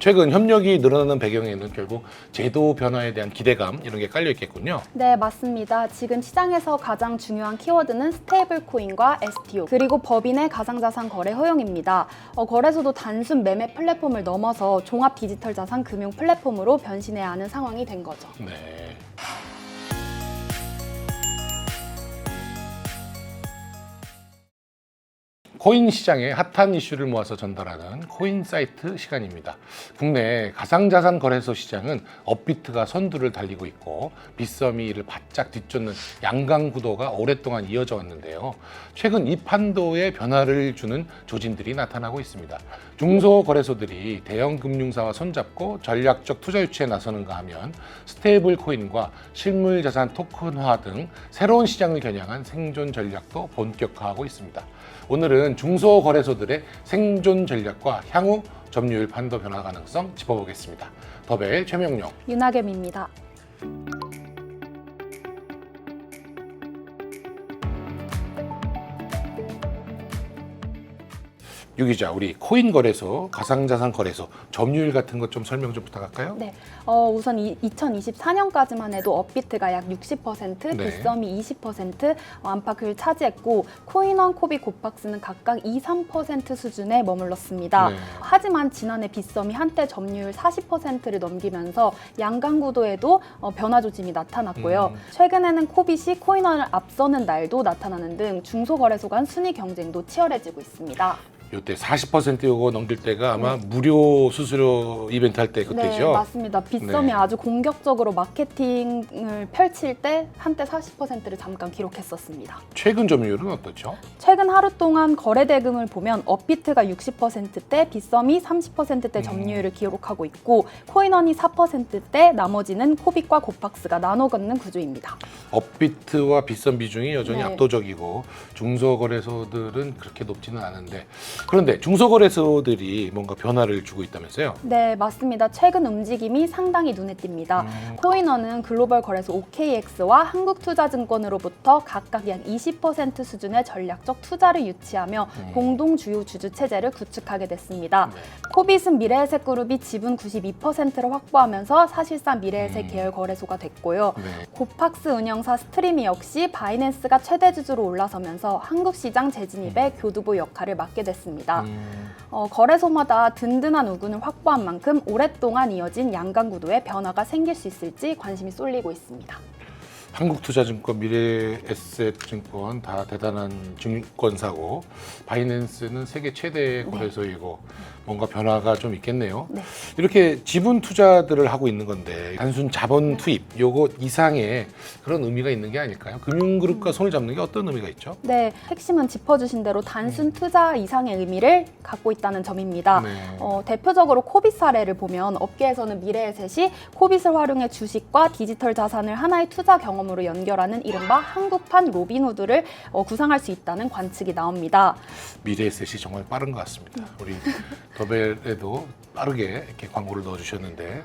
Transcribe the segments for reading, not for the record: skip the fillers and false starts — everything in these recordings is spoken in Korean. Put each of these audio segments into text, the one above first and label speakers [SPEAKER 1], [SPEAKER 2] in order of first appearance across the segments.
[SPEAKER 1] 최근 협력이 늘어나는 배경에는 결국 제도 변화에 대한 기대감 이런 게 깔려 있겠군요.
[SPEAKER 2] 네, 맞습니다. 지금 시장에서 가장 중요한 키워드는 스테이블 코인과 STO, 그리고 법인의 가상자산 거래 허용입니다. 거래소도 단순 매매 플랫폼을 넘어서 종합 디지털 자산 금융 플랫폼으로 변신해야 하는 상황이 된 거죠.
[SPEAKER 1] 네. 코인 시장의 핫한 이슈를 모아서 전달하는 코인 사이트 시간입니다. 국내 가상자산 거래소 시장은 업비트가 선두를 달리고 있고 빗썸이 이를 바짝 뒤쫓는 양강 구도가 오랫동안 이어져 왔는데요. 최근 이 판도에 변화를 주는 조짐들이 나타나고 있습니다. 중소거래소들이 대형 금융사와 손잡고 전략적 투자 유치에 나서는가 하면 스테이블 코인과 실물 자산 토큰화 등 새로운 시장을 겨냥한 생존 전략도 본격화하고 있습니다. 오늘은 중소거래소들의 생존 전략과 향후 점유율 판도 변화 가능성 짚어보겠습니다. 더벨 최명용,
[SPEAKER 2] 윤하겸입니다.
[SPEAKER 1] 유 기자, 우리 코인 거래소, 가상자산 거래소 점유율 같은 것 좀 설명 좀 부탁할까요?
[SPEAKER 2] 네, 우선 2024년까지만 해도 업비트가 약 60%,
[SPEAKER 1] 네.
[SPEAKER 2] 빗썸이 20% 안팎을 차지했고 코인원, 코비, 고팍스는 각각 3% 수준에 머물렀습니다.
[SPEAKER 1] 네.
[SPEAKER 2] 하지만 지난해 빗썸이 한때 점유율 40%를 넘기면서 양강 구도에도 변화 조짐이 나타났고요. 최근에는 코빗이 코인원을 앞서는 날도 나타나는 등 중소거래소 간 순위 경쟁도 치열해지고 있습니다.
[SPEAKER 1] 이때 40% 요거 넘길 때가 아마 무료 수수료 이벤트 할 때 그때죠?
[SPEAKER 2] 네, 맞습니다. 빗썸이
[SPEAKER 1] 네.
[SPEAKER 2] 아주 공격적으로 마케팅을 펼칠 때 한때 40%를 잠깐 기록했었습니다.
[SPEAKER 1] 최근 점유율은 어떻죠?
[SPEAKER 2] 최근 하루 동안 거래 대금을 보면 업비트가 60%대, 빗썸이 30%대 점유율을 기록하고 있고 코인원이 4%대, 나머지는 코빗과 고팍스가 나눠 갖는 구조입니다.
[SPEAKER 1] 업비트와 빗썸 비중이 여전히
[SPEAKER 2] 네.
[SPEAKER 1] 압도적이고 중소거래소들은 그렇게 높지는 않은데, 그런데 중소거래소들이 뭔가 변화를 주고 있다면서요?
[SPEAKER 2] 네, 맞습니다. 최근 움직임이 상당히 눈에 띕니다. 코인원은 글로벌 거래소 OKX와 한국투자증권으로부터 각각 약 20% 수준의 전략적 투자를 유치하며 공동 주요 주주 체제를 구축하게 됐습니다.
[SPEAKER 1] 네.
[SPEAKER 2] 코빗은 미래에셋 그룹이 지분 92%를 확보하면서 사실상 미래에셋 계열 거래소가 됐고요.
[SPEAKER 1] 네.
[SPEAKER 2] 고팍스 운영사 스트리미 역시 바이낸스가 최대 주주로 올라서면서 한국 시장 재진입에 교두보 역할을 맡게 됐습니다. 거래소마다 든든한 우군을 확보한 만큼 오랫동안 이어진 양강 구도에 변화가 생길 수 있을지 관심이 쏠리고 있습니다.
[SPEAKER 1] 한국투자증권, 미래에셋증권 다 대단한 증권사고 바이낸스는 세계 최대 거래소이고 뭔가 변화가 좀 있겠네요.
[SPEAKER 2] 네.
[SPEAKER 1] 이렇게 지분 투자들을 하고 있는 건데 단순 자본 투입 요거 이상의 그런 의미가 있는 게 아닐까요? 금융그룹과 손을 잡는 게 어떤 의미가 있죠?
[SPEAKER 2] 네, 핵심은 짚어주신 대로 단순 투자 이상의 의미를 갖고 있다는 점입니다.
[SPEAKER 1] 네.
[SPEAKER 2] 대표적으로 코빗 사례를 보면 업계에서는 미래에셋이 코빗을 활용해 주식과 디지털 자산을 하나의 투자 경험으로 연결하는 이른바 한국판 로빈후드를 구상할 수 있다는 관측이 나옵니다.
[SPEAKER 1] 미래에셋이 정말 빠른 것 같습니다. 우리 더벨에도 빠르게 이렇게 광고를 넣어주셨는데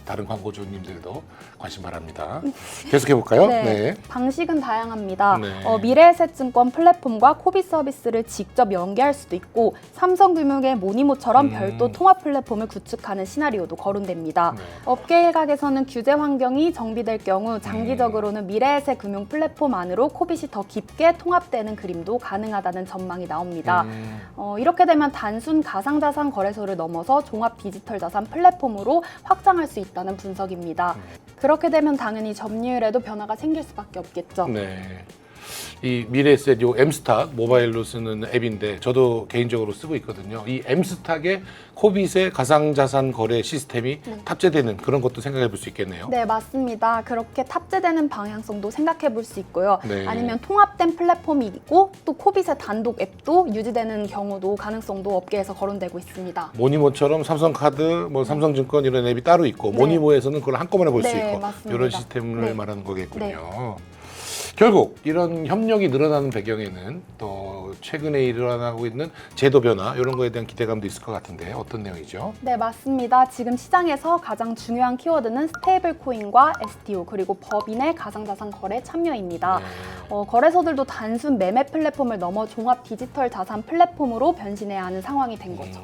[SPEAKER 1] 다른 광고주님들도 관심 바랍니다. 계속해 볼까요?
[SPEAKER 2] 네, 방식은 다양합니다.
[SPEAKER 1] 네.
[SPEAKER 2] 미래에셋증권 플랫폼과 코빗 서비스를 직접 연계할 수도 있고 삼성금융의 모니모처럼 별도 통합 플랫폼을 구축하는 시나리오도 거론됩니다.
[SPEAKER 1] 네.
[SPEAKER 2] 업계 일각에서는 규제 환경이 정비될 경우 장기적으로는 미래에셋 금융 플랫폼 안으로 코빗이 더 깊게 통합되는 그림도 가능하다는 전망이 나옵니다. 이렇게 되면 단순 가상자산 거래소를 넘어서 종합 디지털 자산 플랫폼으로 확장할 수 있다는 분석입니다. 그렇게 되면 당연히 점유율에도 변화가 생길 수밖에 없겠죠.
[SPEAKER 1] 네. 이 미래에셋 요 M스탁 모바일로 쓰는 앱인데 저도 개인적으로 쓰고 있거든요. 이 M스탁에 코빗의 가상자산 거래 시스템이 탑재되는 그런 것도 생각해 볼 수 있겠네요.
[SPEAKER 2] 네, 맞습니다. 그렇게 탑재되는 방향성도 생각해 볼 수 있고요.
[SPEAKER 1] 네.
[SPEAKER 2] 아니면 통합된 플랫폼이 있고 또 코빗의 단독 앱도 유지되는 경우도 가능성도 업계에서 거론되고 있습니다.
[SPEAKER 1] 모니모처럼 삼성카드, 뭐 삼성증권 이런 앱이 따로 있고
[SPEAKER 2] 네.
[SPEAKER 1] 모니모에서는 그걸 한꺼번에 볼 수
[SPEAKER 2] 네,
[SPEAKER 1] 있고
[SPEAKER 2] 맞습니다.
[SPEAKER 1] 이런 시스템을
[SPEAKER 2] 네.
[SPEAKER 1] 말하는 거겠군요. 결국 이런 협력이 늘어나는 배경에는 또 최근에 일어나고 있는 제도 변화 이런 거에 대한 기대감도 있을 것 같은데 어떤 내용이죠?
[SPEAKER 2] 네, 맞습니다. 지금 시장에서 가장 중요한 키워드는 스테이블 코인과 STO 그리고 법인의 가상자산 거래 참여입니다.
[SPEAKER 1] 네.
[SPEAKER 2] 거래소들도 단순 매매 플랫폼을 넘어 종합 디지털 자산 플랫폼으로 변신해야 하는 상황이 된 거죠.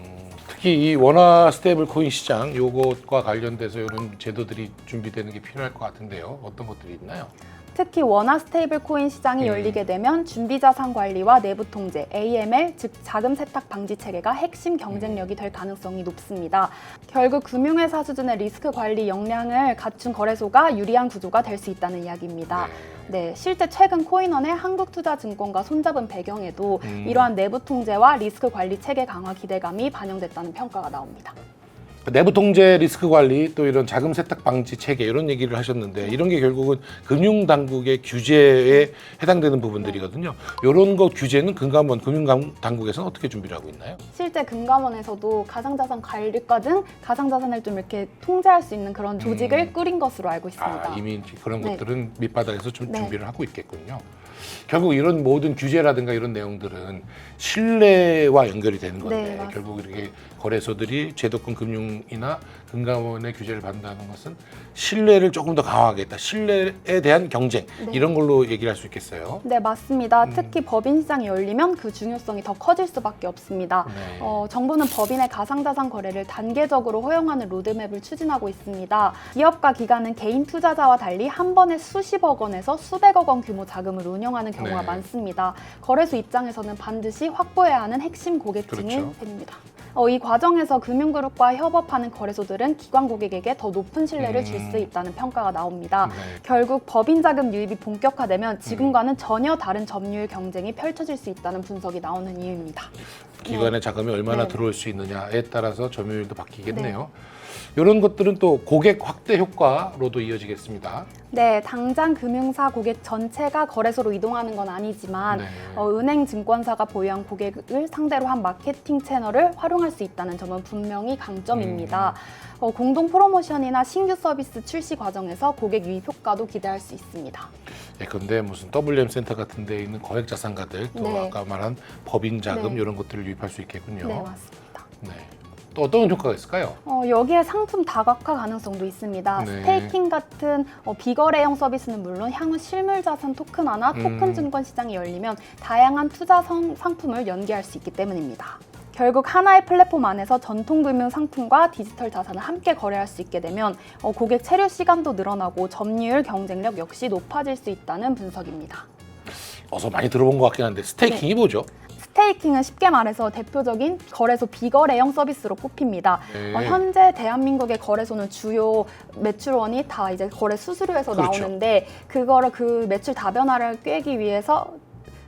[SPEAKER 1] 특히 이 원화 스테이블 코인 시장 요것과 관련돼서 이런 제도들이 준비되는 게 필요할 것 같은데요. 어떤 것들이 있나요?
[SPEAKER 2] 특히 원화 스테이블 코인 시장이 열리게 되면 준비자산 관리와 내부 통제, AML, 즉 자금 세탁 방지 체계가 핵심 경쟁력이 될 가능성이 높습니다. 결국 금융회사 수준의 리스크 관리 역량을 갖춘 거래소가 유리한 구조가 될 수 있다는 이야기입니다. 네, 실제 최근 코인원의 한국투자증권과 손잡은 배경에도 이러한 내부 통제와 리스크 관리 체계 강화 기대감이 반영됐다는 평가가 나옵니다.
[SPEAKER 1] 내부 통제, 리스크 관리, 또 이런 자금 세탁 방지 체계 이런 얘기를 하셨는데 이런 게 결국은 금융 당국의 규제에 해당되는 부분들이거든요. 이런 거 규제는 금감원, 금융 당국에서는 어떻게 준비를 하고 있나요?
[SPEAKER 2] 실제 금감원에서도 가상자산 관리과 등 가상자산을 좀 이렇게 통제할 수 있는 그런 조직을 꾸린 것으로 알고 있습니다.
[SPEAKER 1] 이미 그런
[SPEAKER 2] 네.
[SPEAKER 1] 것들은 밑바닥에서 좀
[SPEAKER 2] 네.
[SPEAKER 1] 준비를 하고 있겠군요. 결국 이런 모든 규제라든가 이런 내용들은 신뢰와 연결이 되는 건데
[SPEAKER 2] 네, 맞습니다.
[SPEAKER 1] 결국 이렇게 거래소들이 제도권 금융이나 금감원의 규제를 받는다는 것은 신뢰를 조금 더 강화하겠다. 신뢰에 대한 경쟁
[SPEAKER 2] 네.
[SPEAKER 1] 이런 걸로 얘기를 할 수 있겠어요.
[SPEAKER 2] 네, 맞습니다. 특히 법인 시장이 열리면 그 중요성이 더 커질 수밖에 없습니다.
[SPEAKER 1] 네.
[SPEAKER 2] 정부는 법인의 가상자산 거래를 단계적으로 허용하는 로드맵을 추진하고 있습니다. 기업과 기관은 개인 투자자와 달리 한 번에 수십억 원에서 수백억 원 규모 자금을 운영하는 경우가
[SPEAKER 1] 네.
[SPEAKER 2] 많습니다. 거래소 입장에서는 반드시 확보해야 하는 핵심 고객층이
[SPEAKER 1] 그렇죠.
[SPEAKER 2] 됩니다. 이 과정에서 금융그룹과 협업하는 거래소들은 기관 고객에게 더 높은 신뢰를 줄 수 있다는 평가가 나옵니다.
[SPEAKER 1] 네.
[SPEAKER 2] 결국 법인 자금 유입이 본격화되면 지금과는 전혀 다른 점유율 경쟁이 펼쳐질 수 있다는 분석이 나오는 이유입니다.
[SPEAKER 1] 기관의 자금이 얼마나
[SPEAKER 2] 네.
[SPEAKER 1] 들어올 수 있느냐에 따라서 점유율도 바뀌겠네요. 이런 것들은 또 고객 확대 효과로도 이어지겠습니다.
[SPEAKER 2] 네, 당장 금융사 고객 전체가 거래소로 이동하는 건 아니지만
[SPEAKER 1] 네.
[SPEAKER 2] 은행, 증권사가 보유한 고객을 상대로 한 마케팅 채널을 활용할 수 있다는 점은 분명히 강점입니다. 공동 프로모션이나 신규 서비스 출시 과정에서 고객 유입 효과도 기대할 수 있습니다.
[SPEAKER 1] 예컨대 무슨 WM 센터 같은 데 있는 거액 자산가들 또
[SPEAKER 2] 네.
[SPEAKER 1] 아까 말한 법인 자금
[SPEAKER 2] 네.
[SPEAKER 1] 이런 것들을 유입할 수 있겠군요.
[SPEAKER 2] 네, 맞습니다.
[SPEAKER 1] 네. 또 어떤 효과가 있을까요?
[SPEAKER 2] 여기에 상품 다각화 가능성도 있습니다.
[SPEAKER 1] 네.
[SPEAKER 2] 스테이킹 같은 비거래형 서비스는 물론 향후 실물 자산 토큰화나 토큰 증권 시장이 열리면 다양한 투자 상품을 연계할 수 있기 때문입니다. 결국 하나의 플랫폼 안에서 전통 금융 상품과 디지털 자산을 함께 거래할 수 있게 되면 고객 체류 시간도 늘어나고 점유율 경쟁력 역시 높아질 수 있다는 분석입니다.
[SPEAKER 1] 어서 많이 들어본 것 같긴 한데 스테이킹이 뭐죠?
[SPEAKER 2] 스테이킹은 쉽게 말해서 대표적인 거래소 비거래형 서비스로 꼽힙니다.
[SPEAKER 1] 네.
[SPEAKER 2] 현재 대한민국의 거래소는 주요 매출원이 다 이제 거래 수수료에서
[SPEAKER 1] 그렇죠.
[SPEAKER 2] 나오는데 그거를 그 매출 다변화를 꿰기 위해서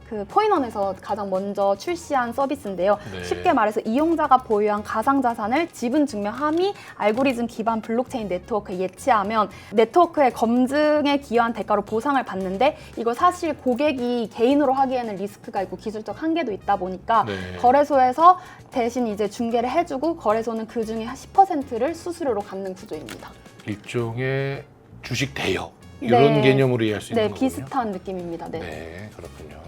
[SPEAKER 2] 그 코인원에서 가장 먼저 출시한 서비스인데요.
[SPEAKER 1] 네.
[SPEAKER 2] 쉽게 말해서 이용자가 보유한 가상자산을 지분 증명 함의 알고리즘 기반 블록체인 네트워크에 예치하면 네트워크의 검증에 기여한 대가로 보상을 받는데 이거 사실 고객이 개인으로 하기에는 리스크가 있고 기술적 한계도 있다 보니까
[SPEAKER 1] 네.
[SPEAKER 2] 거래소에서 대신 이제 중개를 해주고 거래소는 그 중에 10%를 수수료로 갖는 구조입니다.
[SPEAKER 1] 일종의 주식 대여 이런
[SPEAKER 2] 네.
[SPEAKER 1] 개념으로 이해할 수 있는
[SPEAKER 2] 네,
[SPEAKER 1] 거군요.
[SPEAKER 2] 비슷한 느낌입니다. 네.
[SPEAKER 1] 네, 그렇군요.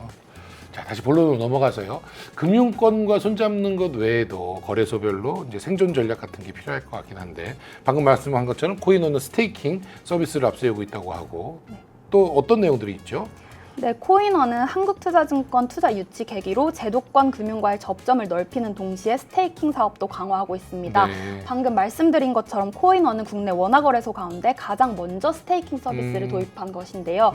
[SPEAKER 1] 자, 다시 본론으로 넘어가서요. 금융권과 손잡는 것 외에도 거래소별로 이제 생존 전략 같은 게 필요할 것 같긴 한데 방금 말씀한 것처럼 코인원은 스테이킹 서비스를 앞세우고 있다고 하고 또 어떤 내용들이 있죠?
[SPEAKER 2] 네, 코인원은 한국투자증권 투자 유치 계기로 제도권 금융과의 접점을 넓히는 동시에 스테이킹 사업도 강화하고 있습니다.
[SPEAKER 1] 네.
[SPEAKER 2] 방금 말씀드린 것처럼 코인원은 국내 원화거래소 가운데 가장 먼저 스테이킹 서비스를 도입한 것인데요.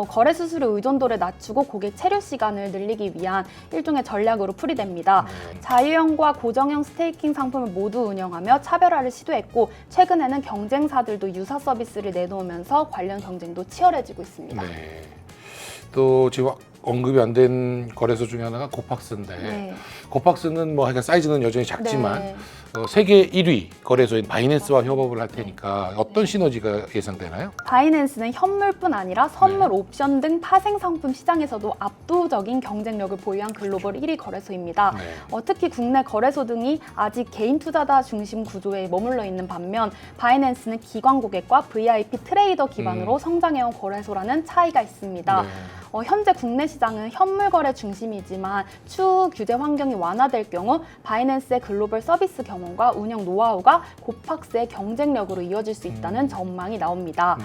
[SPEAKER 2] 거래 수수료 의존도를 낮추고 고객 체류 시간을 늘리기 위한 일종의 전략으로 풀이됩니다. 자유형과 고정형 스테이킹 상품을 모두 운영하며 차별화를 시도했고 최근에는 경쟁사들도 유사 서비스를 내놓으면서 관련 경쟁도 치열해지고 있습니다.
[SPEAKER 1] 네. 또 지금 언급이 안 된 거래소 중에 하나가 고팍스인데
[SPEAKER 2] 네.
[SPEAKER 1] 고팍스는 뭐 하여간 사이즈는 여전히 작지만
[SPEAKER 2] 네.
[SPEAKER 1] 세계 1위 거래소인 바이낸스와 협업을 할 테니까 어떤 시너지가 예상되나요?
[SPEAKER 2] 바이낸스는 현물뿐 아니라 선물,
[SPEAKER 1] 네.
[SPEAKER 2] 옵션 등 파생 상품 시장에서도 압도적인 경쟁력을 보유한 글로벌 1위 거래소입니다.
[SPEAKER 1] 네.
[SPEAKER 2] 특히 국내 거래소 등이 아직 개인 투자자 중심 구조에 머물러 있는 반면 바이낸스는 기관 고객과 VIP 트레이더 기반으로 성장해온 거래소라는 차이가 있습니다.
[SPEAKER 1] 네.
[SPEAKER 2] 현재 국내 시장은 현물 거래 중심이지만 추후 규제 환경이 완화될 경우 바이낸스의 글로벌 서비스 경험 경험과 운영 노하우가 고팍스의 경쟁력으로 이어질 수 있다는 전망이 나옵니다.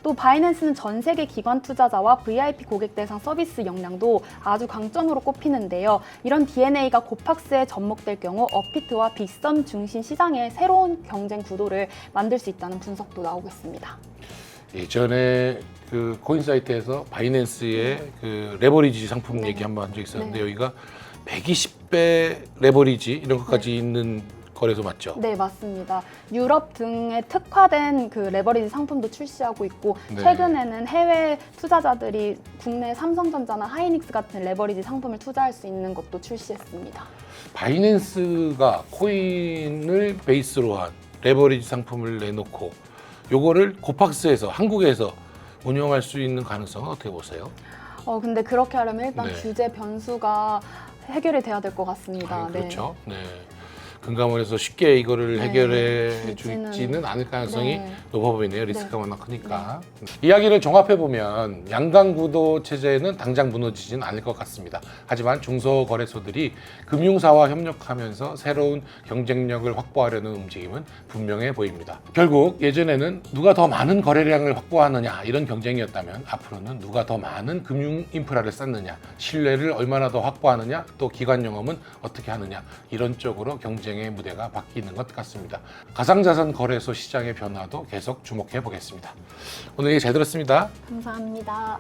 [SPEAKER 2] 또 바이낸스는 전 세계 기관 투자자와 VIP 고객 대상 서비스 역량도 아주 강점으로 꼽히는데요. 이런 DNA가 고팍스에 접목될 경우 업비트와 빅썸 중심 시장의 새로운 경쟁 구도를 만들 수 있다는 분석도 나오고 있습니다.
[SPEAKER 1] 예전에 그 코인 사이트에서 바이낸스의 그 레버리지 상품 얘기 한번 한 적 있었는데 여기가 120배 레버리지 이런 것까지 있는 거래소 맞죠?
[SPEAKER 2] 네, 맞습니다. 유럽 등에 특화된 그 레버리지 상품도 출시하고 있고
[SPEAKER 1] 네.
[SPEAKER 2] 최근에는 해외 투자자들이 국내 삼성전자나 하이닉스 같은 레버리지 상품을 투자할 수 있는 것도 출시했습니다.
[SPEAKER 1] 바이낸스가 코인을 베이스로 한 레버리지 상품을 내놓고 요거를 고팍스에서 한국에서 운영할 수 있는 가능성은 어떻게 보세요?
[SPEAKER 2] 근데 그렇게 하려면 일단
[SPEAKER 1] 네.
[SPEAKER 2] 규제 변수가 해결이 돼야 될 것 같습니다.
[SPEAKER 1] 그렇죠. 네. 금감원에서 쉽게 이거를
[SPEAKER 2] 네,
[SPEAKER 1] 해결해
[SPEAKER 2] 주지는-
[SPEAKER 1] 주지는 않을 가능성이
[SPEAKER 2] 네.
[SPEAKER 1] 높아 보이네요. 리스크가 워낙 크니까. 이야기를 종합해 보면 양강구도 체제는 당장 무너지지는 않을 것 같습니다. 하지만 중소거래소들이 금융사와 협력하면서 새로운 경쟁력을 확보하려는 움직임은 분명해 보입니다. 결국 예전에는 누가 더 많은 거래량을 확보하느냐 이런 경쟁이었다면 앞으로는 누가 더 많은 금융 인프라를 쌓느냐, 신뢰를 얼마나 더 확보하느냐, 또 기관 영업은 어떻게 하느냐 이런 쪽으로 경쟁의 무대가 바뀌는 것 같습니다. 가상자산 거래소 시장의 변화도 계속 주목해 보겠습니다. 오늘 얘기 잘 들었습니다.
[SPEAKER 2] 감사합니다.